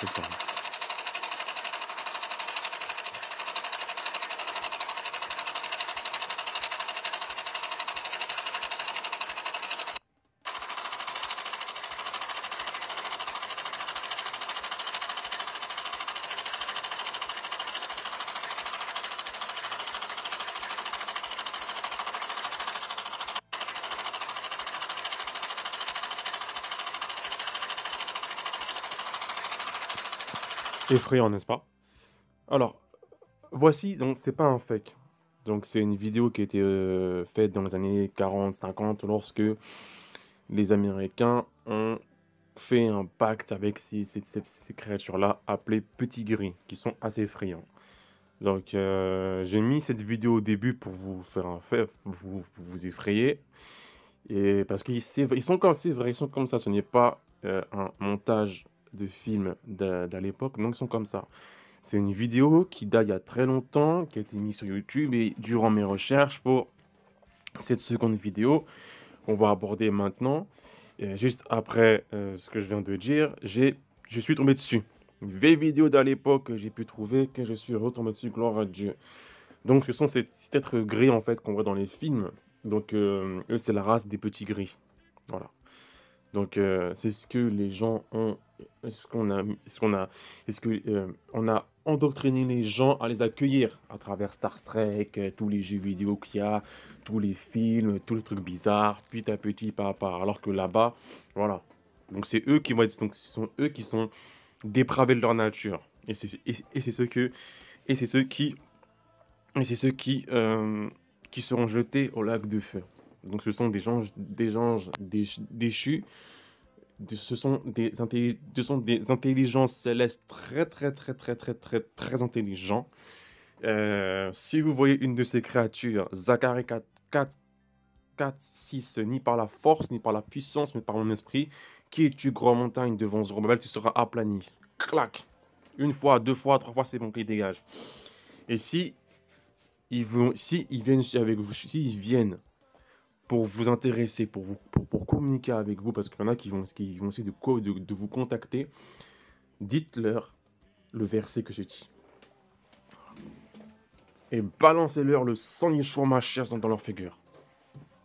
Exactement. Effrayant, n'est-ce pas? Alors, voici, donc c'est pas un fake. Donc c'est une vidéo qui a été, faite dans les années 40-50 lorsque les Américains ont fait un pacte avec ces créatures-là appelées petits gris, qui sont assez effrayants. Donc j'ai mis cette vidéo au début pour vous faire un fait, vous effrayer et parce qu'ils ils sont comme c'est vrai, ils sont comme ça, ce n'est pas, un montage de film d'à l'époque, donc ils sont comme ça. C'est une vidéo qui date il y a très longtemps, qui a été mise sur YouTube et durant mes recherches pour cette seconde vidéo qu'on va aborder maintenant, juste après, ce que je viens de dire, je suis tombé dessus. Une vieille vidéo d'à l'époque que j'ai pu trouver, que je suis retombé dessus, gloire à Dieu. Donc ce sont ces petits êtres gris, en fait, qu'on voit dans les films. Donc eux, c'est la race des petits gris. Voilà. Donc c'est ce que les gens ont ce que, on a endoctriné les gens à les accueillir à travers Star Trek, tous les jeux vidéo qu'il y a, tous les films, tous les trucs bizarres, petit à petit, pas à pas. Alors que là-bas, voilà. Donc c'est eux qui vont être donc ce sont eux qui sont dépravés de leur nature et c'est ceux que et c'est ceux qui seront jetés au lac de feu. Donc ce sont des anges déchus ce sont des intelligences célestes très intelligents. Si vous voyez une de ces créatures, Zacharie 4, 6, ni par la force, ni par la puissance, mais par mon esprit, qui es-tu, grand montagne, devant Zorobabel, tu seras aplani. Clac. Une fois, deux fois, trois fois, c'est bon, qu'il dégage. Et si ils viennent avec vous, s'ils viennent pour vous intéresser, pour communiquer avec vous, parce qu'il y en a qui vont essayer de vous contacter, dites-leur le verset que j'ai dit. Et balancez-leur le sang Yeshua Mashiach dans leur figure.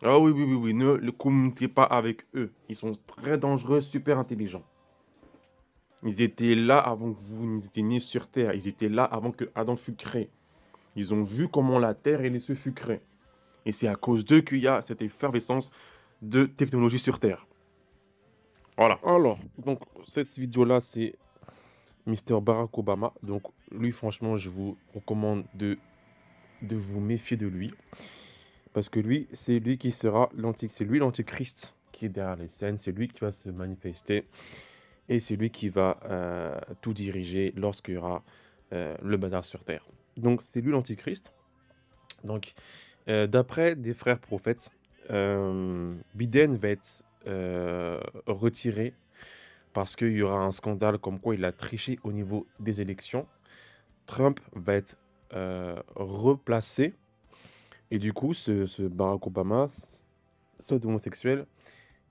Ah oui, oui, oui, oui, ne communiquez pas avec eux. Ils sont très dangereux, super intelligents. Ils étaient là avant que vous n'étiez mis sur terre. Ils étaient là avant que Adam fût créé. Ils ont vu comment la terre et les cieux fut créés. Et c'est à cause d'eux qu'il y a cette effervescence de technologie sur terre. Voilà. Alors, donc, cette vidéo-là, c'est Mister Barack Obama. Donc, lui, franchement, je vous recommande de vous méfier de lui. Parce que lui, c'est lui qui sera c'est lui l'antichrist qui est derrière les scènes. C'est lui qui va se manifester. Et c'est lui qui va tout diriger lorsqu'il y aura le bazar sur Terre. Donc, c'est lui l'antichrist. Donc, d'après des frères prophètes, Biden va être retiré parce qu'il y aura un scandale comme quoi il a triché au niveau des élections. Trump va être replacé. Et du coup, ce Barack Obama, cet homosexuel,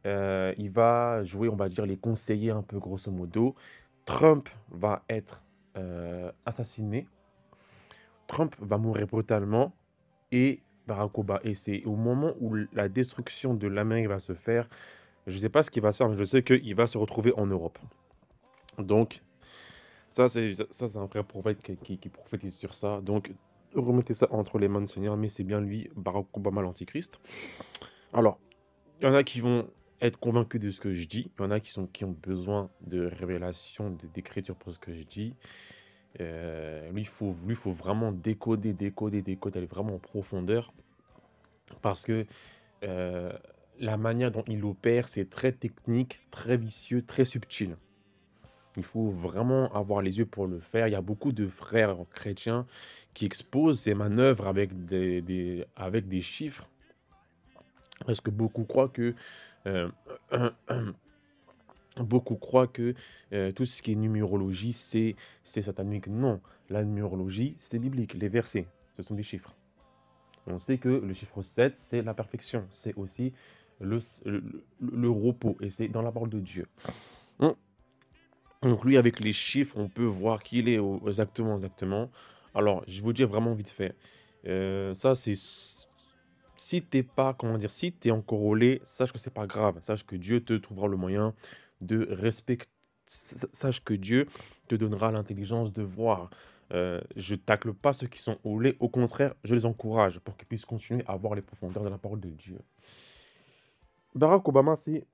il va jouer, on va dire, les conseillers un peu grosso modo. Trump va être assassiné. Trump va mourir brutalement. Et Barack Obama, et c'est au moment où la destruction de l'Amérique va se faire. Je ne sais pas ce qu'il va se faire, mais je sais qu'il va se retrouver en Europe. Donc, ça, c'est un frère prophète qui prophétise sur ça. Donc, remettez ça entre les mains du Seigneur, mais c'est bien lui, Barack Obama, l'Antichrist. Alors, il y en a qui vont être convaincus de ce que je dis. Il y en a qui ont besoin de révélation, d'écriture pour ce que je dis. Lui, il faut vraiment décoder, aller vraiment en profondeur. Parce que euh, la manière dont il opère, c'est très technique, très vicieux, très subtil. Il faut vraiment avoir les yeux pour le faire. Il y a beaucoup de frères chrétiens qui exposent ces manœuvres avec avec des chiffres. Parce que euh, beaucoup croient que tout ce qui est numérologie, c'est satanique. Non, la numérologie, c'est biblique. Les versets, ce sont des chiffres. On sait que le chiffre 7, c'est la perfection. C'est aussi le repos. Et c'est dans la parole de Dieu. Hum. Donc lui, avec les chiffres, on peut voir qui il est exactement, exactement. Alors, je vais vous dire vraiment vite fait. Ça, c'est si t'es pas, comment dire, si t'es encore au lait, sache que c'est pas grave. Sache que Dieu te trouvera le moyen de respecter. Sache que Dieu te donnera l'intelligence de voir. Je tacle pas ceux qui sont au lait. Au contraire, je les encourage pour qu'ils puissent continuer à voir les profondeurs de la parole de Dieu. Barack Obama, c'est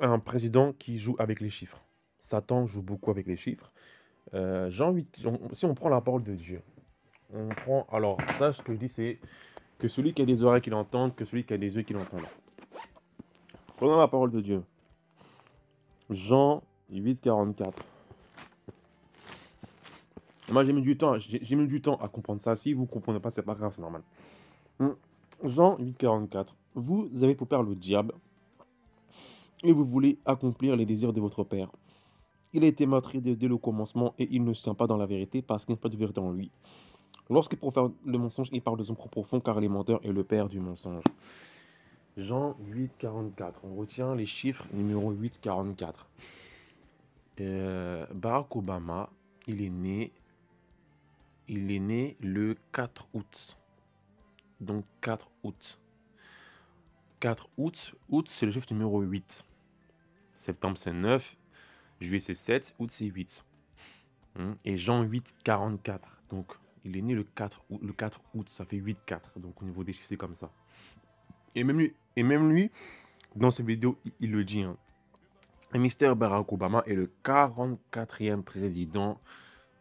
un président qui joue avec les chiffres. Satan joue beaucoup avec les chiffres. Si on prend la parole de Dieu, on prend. Alors, ça, ce que je dis, c'est que celui qui a des oreilles qui l'entende, que celui qui a des yeux qui l'entendent. Prenons la parole de Dieu. Jean 8, 44. Moi, j'ai mis du temps à comprendre ça. Si vous ne comprenez pas, c'est pas grave, c'est normal. Jean 8, 44. Vous avez pour père le diable et vous voulez accomplir les désirs de votre père. Il a été meurtrier dès le commencement et il ne se tient pas dans la vérité parce qu'il n'y a pas de vérité en lui. Lorsqu'il profère le mensonge, il parle de son propre fond car il est menteur et le père du mensonge. Jean 8, 44. On retient les chiffres numéro 8, 44. Barack Obama, il est né le 4 août. Donc 4 août. 4 août, août c'est le chiffre numéro 8. Septembre c'est 9, juillet c'est 7, août c'est 8. Et Jean 8, 44. Donc il est né le 4 août, ça fait 8, 4. Donc au niveau des chiffres c'est comme ça. Et même lui dans ses vidéos, il le dit. Mr. Barack Obama est le 44e président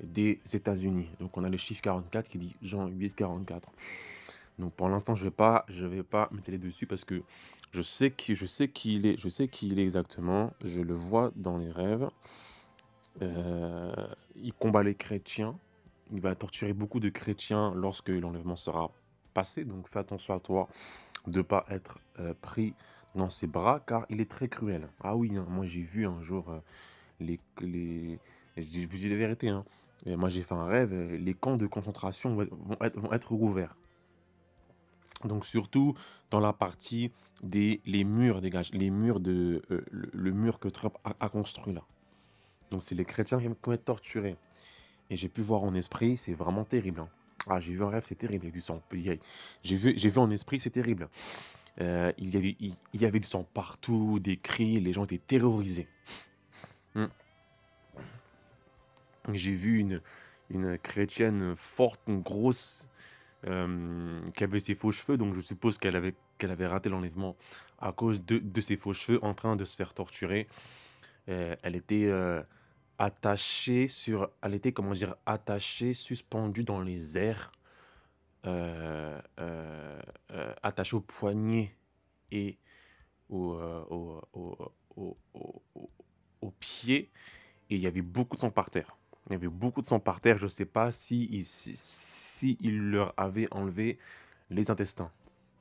des États-Unis. Donc on a le chiffre 44 qui dit Jean 8, 44. Donc pour l'instant, je vais pas m'étaler dessus parce que je sais qui il est exactement. Je le vois dans les rêves. Il combat les chrétiens. Il va torturer beaucoup de chrétiens lorsque l'enlèvement sera passé. Donc fais attention à toi de ne pas être pris dans ses bras car il est très cruel. Ah oui, moi j'ai vu un jour je vous dis la vérité. Et moi j'ai fait un rêve, les camps de concentration vont être rouverts. Donc surtout dans la partie les murs les murs le mur que Trump a construit là. Donc c'est les chrétiens qui vont être torturés. Et j'ai pu voir en esprit, c'est vraiment terrible. Ah, j'ai vu un rêve, c'est terrible. Il y a du sang. J'ai vu en esprit, c'est terrible. Il y avait du sang partout, des cris, les gens étaient terrorisés. J'ai vu une chrétienne forte, une grosse, qui avait ses faux cheveux, donc je suppose qu'elle avait raté l'enlèvement à cause de ses faux cheveux, en train de se faire torturer. Elle était attachée, suspendue dans les airs, attachée au poignet et au, au pied, et il y avait beaucoup de sang par terre. Il y avait beaucoup de sang par terre. Je ne sais pas si il leur avait enlevé les intestins.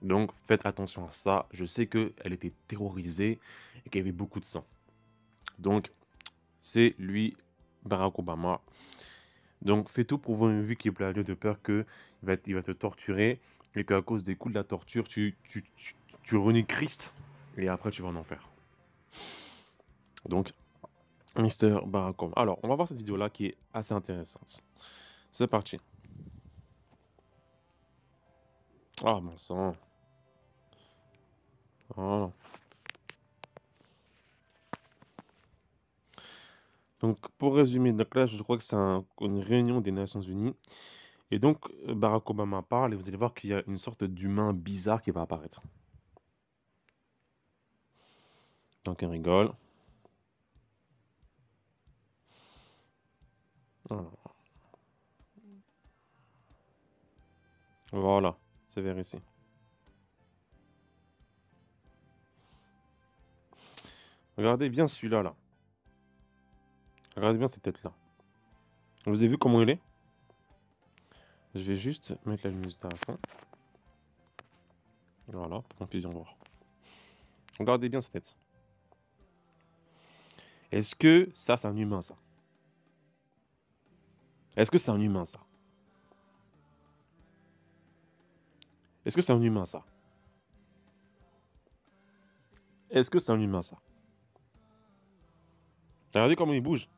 Donc faites attention à ça. Je sais qu'elle était terrorisée et qu'il y avait beaucoup de sang. Donc c'est lui, Barack Obama. Donc fais tout pour voir une vie qui est pleine de peur qu'il va te torturer et qu'à cause des coups de la torture, tu renies Christ et après tu vas en enfer. Donc Mister Barack Obama. Alors, on va voir cette vidéo-là qui est assez intéressante. C'est parti. Ah, bon sang. Voilà. Donc, pour résumer, donc là, je crois que c'est une réunion des Nations Unies. Et donc, Barack Obama parle et vous allez voir qu'il y a une sorte d'humain bizarre qui va apparaître. Donc, on rigole. Voilà, c'est vers ici. Regardez bien celui-là, là. Regardez bien cette tête-là. Vous avez vu comment il est? Je vais juste mettre la luminosité à fond. Voilà, pour qu'on puisse bien voir. Regardez bien cette tête. Est-ce que ça, c'est un humain, ça? Est-ce que c'est un humain, ça? Est-ce que c'est un humain, ça? Est-ce que c'est un humain, ça? Regardez comment il bouge.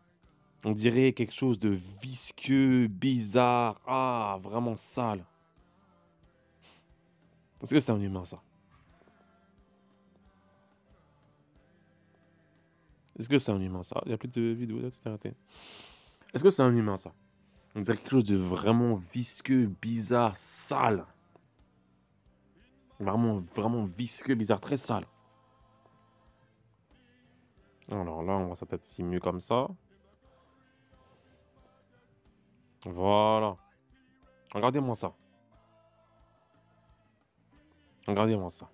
On dirait quelque chose de visqueux, bizarre. Ah, vraiment sale. Est-ce que c'est un humain, ça? Est-ce que c'est un humain, ça? Il n'y a plus de vidéo là, c'était arrêté. Est-ce que c'est un humain, ça? On dirait quelque chose de vraiment visqueux, bizarre, sale. Vraiment, vraiment visqueux, bizarre, très sale. Alors là, on voit sa tête ici mieux comme ça. Voilà. Regardez-moi ça. Regardez-moi ça.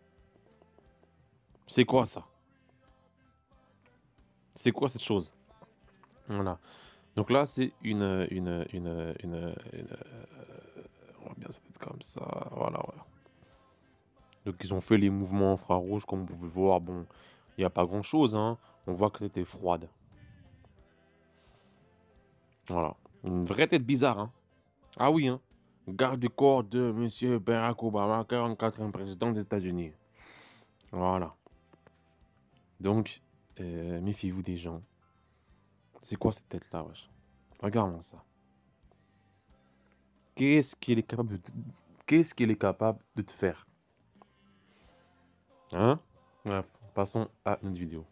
C'est quoi ça? C'est quoi cette chose? Voilà. Donc là, c'est on voit bien sa tête comme ça. Voilà, voilà. Donc ils ont fait les mouvements infrarouges, comme vous pouvez voir. Bon, il n'y a pas grand-chose, hein. On voit que était froide. Voilà. Une vraie tête bizarre, hein. Ah oui, hein. Garde du corps de Monsieur Barack Obama, 44e président des États-Unis. Voilà. Donc, méfiez-vous des gens. C'est quoi cette tête-là, wesh? Regarde-moi ça. Qu'est-ce qu'il est capable de... Qu'est-ce qu'il est capable de te faire? Hein? Bref, passons à notre vidéo.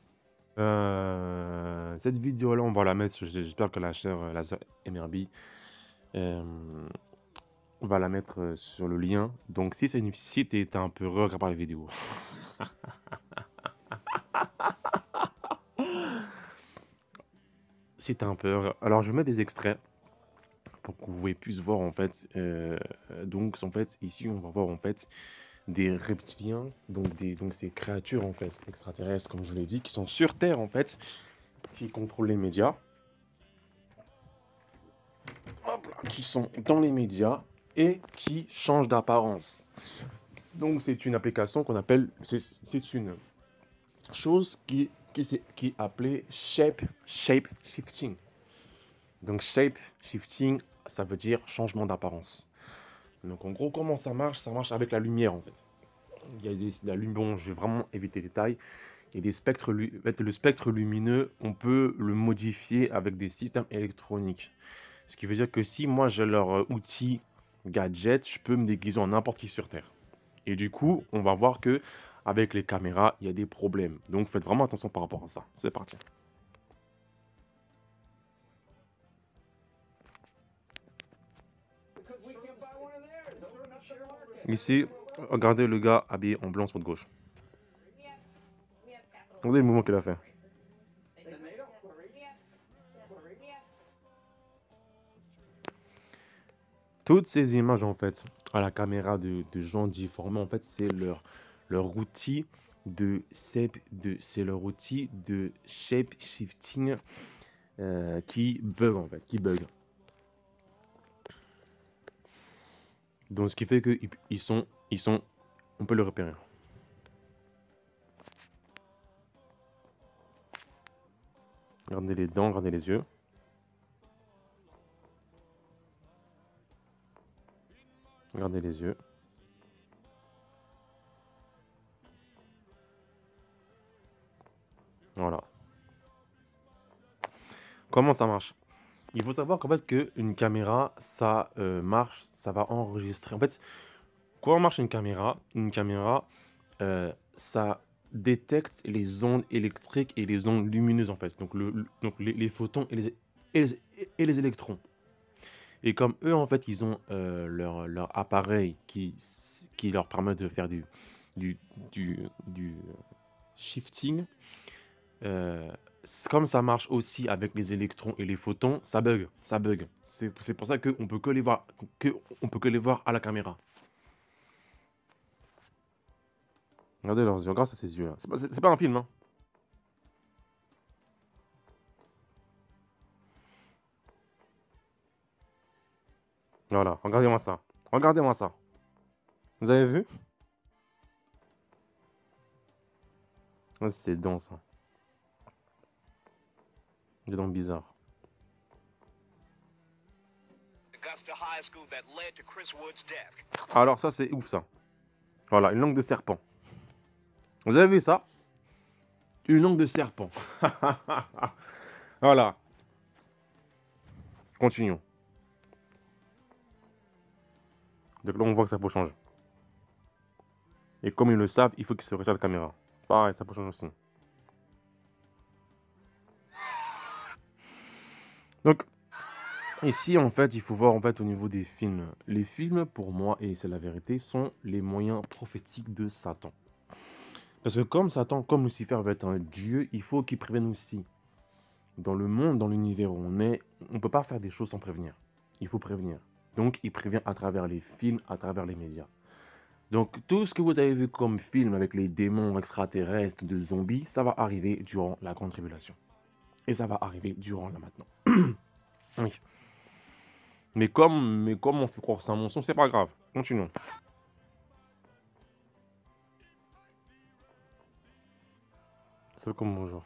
Cette vidéo-là, on va la mettre, j'espère que la sœur MRB va la mettre sur le lien. Donc si c'est une si t'es un peu regardé par la vidéo. Si t'es un peu... Alors je vais mettre des extraits pour que vous puissiez voir en fait. Donc en fait, ici on va voir en fait des reptiliens, donc ces créatures en fait extraterrestres, comme je vous l'ai dit, qui sont sur Terre en fait, qui contrôlent les médias. Hop là, qui sont dans les médias et qui changent d'apparence. Donc c'est une application qu'on appelle, c'est une chose qui est appelée shape shifting. Donc shape shifting, ça veut dire changement d'apparence. Donc en gros, comment ça marche? Ça marche avec la lumière en fait. Il y a la lumière, bon, je vais vraiment éviter les détails. Il y a des spectres, le spectre lumineux, on peut le modifier avec des systèmes électroniques. Ce qui veut dire que si moi j'ai leur outil gadget, je peux me déguiser en n'importe qui sur Terre. Et du coup, on va voir que avec les caméras, il y a des problèmes. Donc faites vraiment attention par rapport à ça. C'est parti. Ici, regardez le gars habillé en blanc sur votre gauche. Regardez le mouvement qu'il a fait. Toutes ces images, en fait, à la caméra de gens déformés, en fait, c'est leur outil de shape shifting qui bug, en fait, qui bug. Donc, ce qui fait que on peut le repérer. Regardez les dents, regardez les yeux. Regardez les yeux. Voilà. Comment ça marche? Il faut savoir qu'en fait, qu'une caméra, ça marche, ça va enregistrer. En fait, comment marche une caméra? Une caméra, ça détecte les ondes électriques et les ondes lumineuses, en fait. Donc, les photons et les électrons. Et comme eux, en fait, ils ont leur appareil qui leur permet de faire du shifting, comme ça marche aussi avec les électrons et les photons, ça bug, ça bug. C'est pour ça qu'on peut que les voir, peut que les voir à la caméra. Regardez leurs yeux, regarde ces yeux-là. C'est pas un film, hein. Voilà, regardez-moi ça. Regardez-moi ça. Vous avez vu? Ouais, c'est dents, ça. Des dents bizarres. Alors ça, c'est ouf, ça. Voilà, une langue de serpent. Vous avez vu ça? Une langue de serpent. Voilà. Continuons. Donc là, on voit que sa peau change. Et comme ils le savent, il faut qu'ils se retirent de la caméra. Pareil, sa peau change aussi. Donc, ici, en fait, il faut voir en fait au niveau des films. Les films, pour moi, et c'est la vérité, sont les moyens prophétiques de Satan. Parce que comme Satan, comme Lucifer va être un dieu, il faut qu'il prévienne aussi. Dans le monde, dans l'univers où on est, on ne peut pas faire des choses sans prévenir. Il faut prévenir. Donc, il prévient à travers les films, à travers les médias. Donc, tout ce que vous avez vu comme film avec les démons extraterrestres de zombies, ça va arriver durant la Grande Tribulation. Et ça va arriver durant là maintenant. Oui. Mais comme on fait croire que c'est un mensonge, c'est pas grave. Continuons. C'est comme bonjour.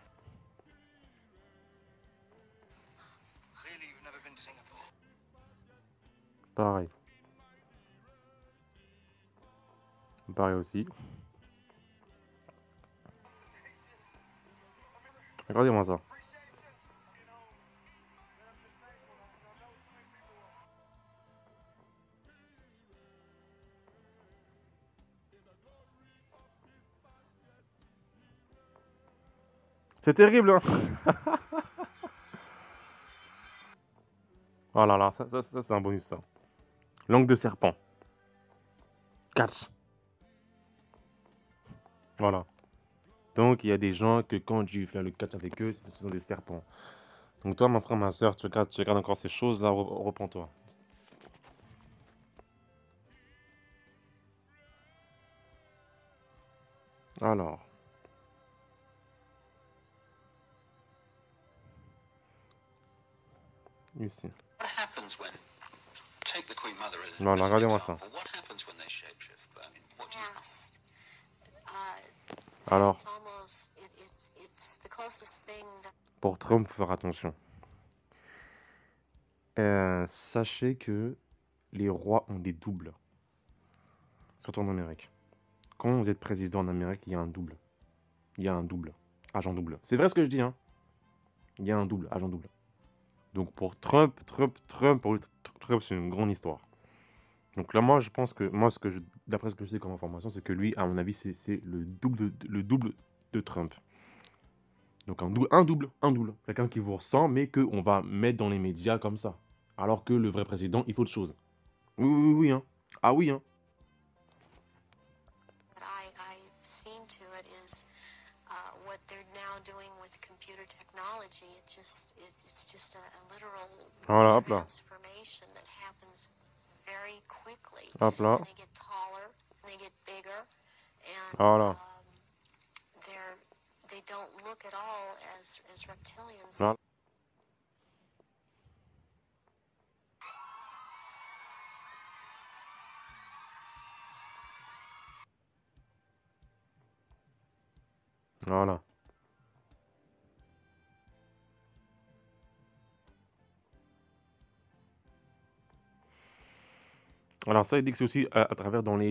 Pareil. Pareil aussi. Regardez-moi ça. C'est terrible, hein. Oh là là, ça c'est un bonus, ça. Langue de serpent. Catch. Voilà. Donc, il y a des gens que quand tu fais le catch avec eux, ce sont des serpents. Donc toi, mon frère, ma soeur, tu regardes encore ces choses-là, reprends-toi. Alors, ici. Voilà, regardez-moi ça. Alors, pour Trump, faut faire attention. Sachez que les rois ont des doubles, surtout en Amérique. Quand vous êtes président en Amérique, il y a un double. Il y a un double, agent double. C'est vrai ce que je dis, hein. Il y a un double, agent double. Donc pour Trump, pour lui, Trump, c'est une grande histoire. Donc là, moi, je pense que, d'après ce que je sais comme information, c'est que lui, à mon avis, c'est le double de Trump. Donc un double. Quelqu'un qui vous ressemble, mais qu'on va mettre dans les médias comme ça. Alors que le vrai président, il faut autre chose. Oui, oui, oui, oui, hein. Ah oui, hein. Voilà, hop là. Hop là. Voilà. Voilà. Voilà. Alors ça, il dit que c'est aussi à travers dans les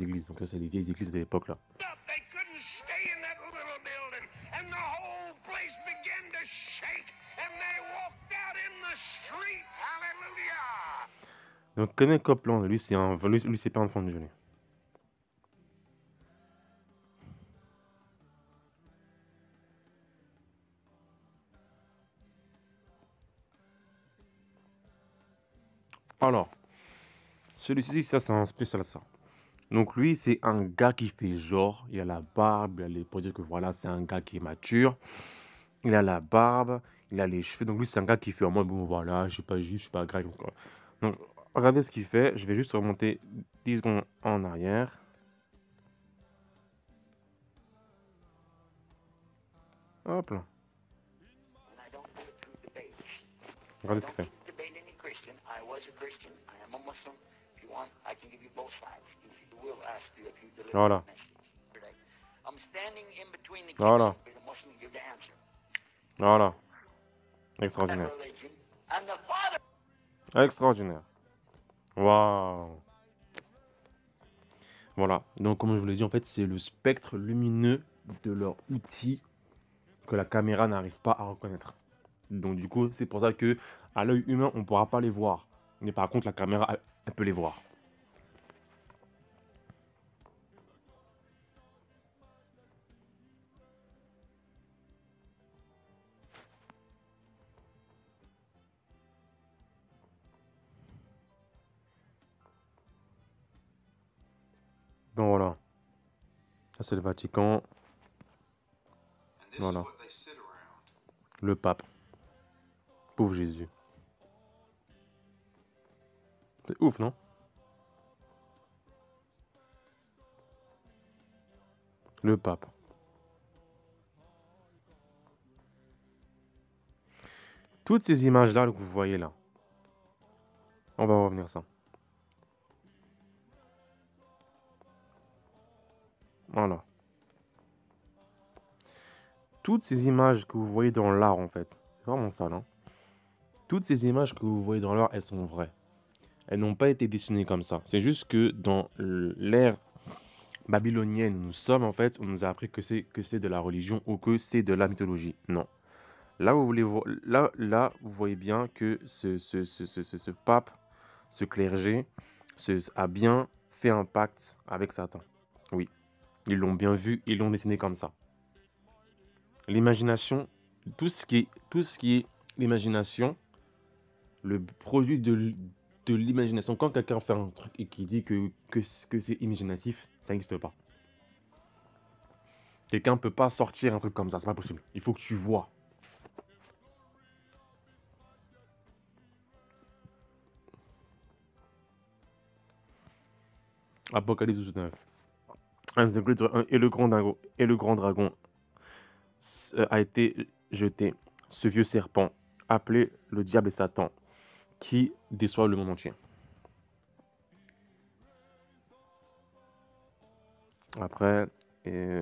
églises. Donc ça, c'est les vieilles églises de l'époque là. Donc Kenneth Copeland, lui c'est pas un fan de Johnny. Alors, celui-ci, ça c'est un spécial ça. Donc lui, c'est un gars qui fait genre, il a la barbe, pour dire que voilà, c'est un gars qui est mature. Il a la barbe, il a les cheveux. Donc lui, c'est un gars qui fait en mode, bon voilà, je suis pas juif, je suis pas grec. Donc regardez ce qu'il fait. Je vais juste remonter 10 secondes en arrière. Hop là. Regardez ce qu'il fait. Voilà. Voilà. Voilà. Extraordinaire. Extraordinaire. Waouh. Voilà. Donc, comme je vous l'ai dit, en fait, c'est le spectre lumineux de leur outil que la caméra n'arrive pas à reconnaître. Donc du coup, c'est pour ça que à l'œil humain, on ne pourra pas les voir. Mais par contre, la caméra, elle peut les voir. Donc voilà. Ça, c'est le Vatican. Voilà. Le pape. Pauvre Jésus. C'est ouf, non? Le pape. Toutes ces images-là que vous voyez là. On va revenir à ça. Voilà. Toutes ces images que vous voyez dans l'art, en fait. C'est vraiment ça, non? Toutes ces images que vous voyez dans l'art, elles sont vraies. Elles n'ont pas été dessinées comme ça. C'est juste que dans l'ère babylonienne où nous sommes, en fait, on nous a appris que c'est de la religion ou que c'est de la mythologie. Non. Là, vous voyez bien que ce pape, ce clergé, a bien fait un pacte avec Satan. Oui, ils l'ont bien vu, ils l'ont dessiné comme ça. L'imagination, tout ce qui est l'imagination, le produit de l'imagination. Quand quelqu'un fait un truc et qui dit que c'est imaginatif, ça n'existe pas. Quelqu'un ne peut pas sortir un truc comme ça, c'est pas possible. Il faut que tu vois. Apocalypse 19. Et le grand dragon a été jeté, ce vieux serpent, appelé le diable et Satan, qui déçoit le monde entier. Après,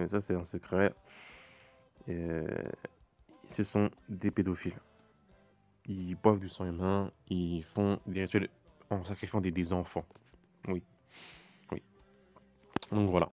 ça c'est un secret, ce sont des pédophiles. Ils boivent du sang humain, ils font des rituels en sacrifiant des enfants. Oui, oui. Donc voilà.